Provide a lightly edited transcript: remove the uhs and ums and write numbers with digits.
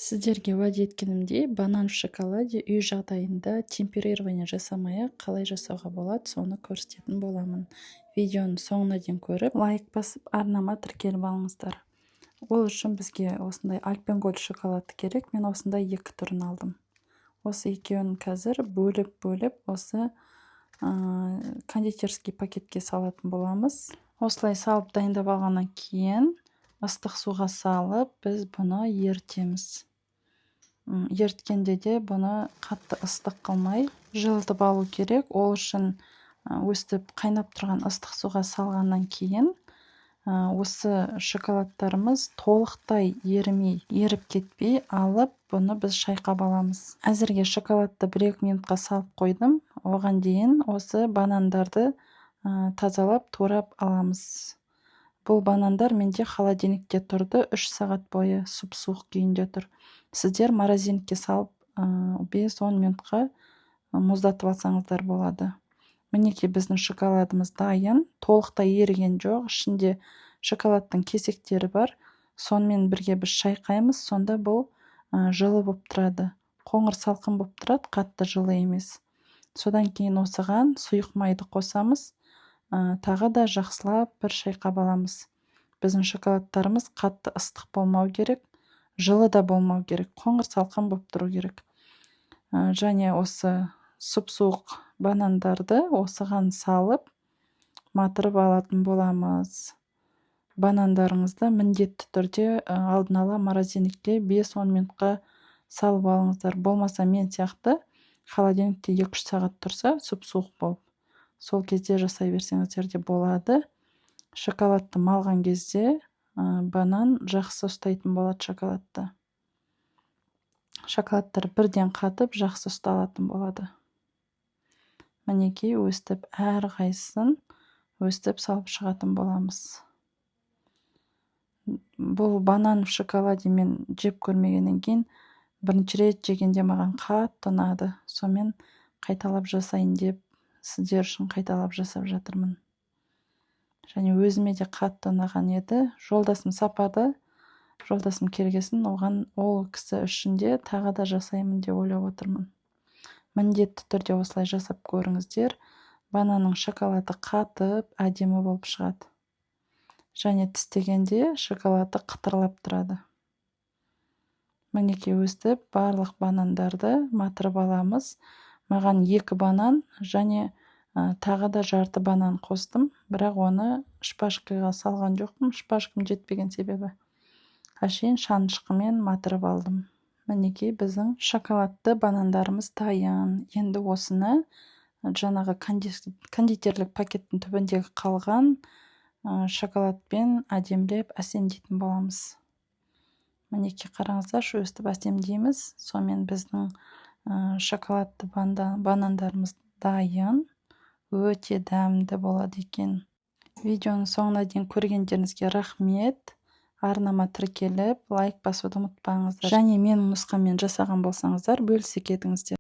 Сіздерге уәде еткенімдей, банан в шоколаде үй жағдайында темперирование жасамай-ақ қалай жасауға болады, соны көрсететін боламын. Видеоны соңына дейін көріп, лайк басып, арнама тіркеліп алыңыздар. Ол үшін бізге осындай альпен голд шоколады керек. Мен осындай 2 түрін алдым. Осы екеуін қазір бөліп осы кондитерский пакетке салатын боламыз. Осылай салып дайындап алғаннан кейін ыстық суға салып, біз бұны ертеміз. Ерткенде де бұны қатты ыстық қылмай жылытып алу керек. Ол үшін өстіп қайнап тұрған ыстық суға салғаннан кейін осы шоколадтарымыз толықтай еріп кетпей алып, бұны біз шайқап аламыз. Әзірге шоколадты 1-2 минутқа салып қойдым. Оған дейін осы банандарды тазалап, турап аламыз. Бұл банандар менде холодильникте тұрды, 3 сағат бойы сұп-суық күйінде тұр. Сіздер морозилкаға салып 5-10 минутқа мұздатып алсаңыздар болады. Мінекей біздің шоколадымыз дайын, толықтай еріген жоқ, ішінде шоколадтың кесектері бар. Сонымен бірге біз шайқаймыз, сонда бұл жылы болып тұрады. Қоңыр салқын болып тұрады, қатты жылы емес. Содан кейін осыған сұйық майды қосамыз. Тағы да жақсылап бір шайқап аламыз. Біздің шоколадтарымыз қатты ыстық болмау керек, жылы да болмау керек, қоңыр салқын болып тұру керек. Және осы сұп-суық банандарды осыған салып матырып алатын боламыз. Банандарыңызды міндетті түрде алдын ала морозилкаға 5-10 минутқа салып алыңыздар. Болмаса мен сияқты холодильникте 2-3 сағат тұрса, сұп-суық болып. Сол кезде жасай берсеңіздер де болады. Шоколадты малған кезде банан жақсы ұстайтын болады шоколадты. Шоколадтар бірден қатып, жақсы ұсталатын болады. Мінекей өстіп әрқайсысын өстіп салып шығатын боламыз. Бұл банан в шоколаде мен жеп көрмегеннен кейін бірінші рет жегенде маған қатты ұнады. Сонымен қайталап жасайын деп, сіздер үшін қайталап жасап жатырмын. Және өзіме де қатты ұнаған еді. Жолдасым сапады, жолдасым келгесін, ол кісі үшін де тағы да жасаймын деп ойлап отырмын. Міндетті түрде осылай жасап көріңіздер. Бананның шоколады қатып, әдемі болып шығады. Және тістегенде шоколады қытырлап тұрады. Мінекей өстіп барлық банандарды матырып аламыз. Маған 2 банан және тағы да жарты банан қостым, бірақ оны шпажкаға салған жоқпын, шпажкам жетпеген себебі. Әшейін шанышқымен матырып алдым. Мінекей біздің шоколадты банандарымыз дайын. Енді осыны жаңағы кондитерлік пакеттің түбіндегі қалған шоколадпен әдемілеп әсемдейтін боламыз. Мінекей қараңыздар, өстіп әсемдейміз. Сонымен біздің шоколадты банандарымыз дайын. Өте дәмді болады екен. Видеоның соңына дейін көргендеріңізге рахмет. Арнама тіркеліп, лайк басуды ұмытпаңыздар. Және менің нұсқаммен жасаған болсаңыздар, бөлісе кетіңіздер.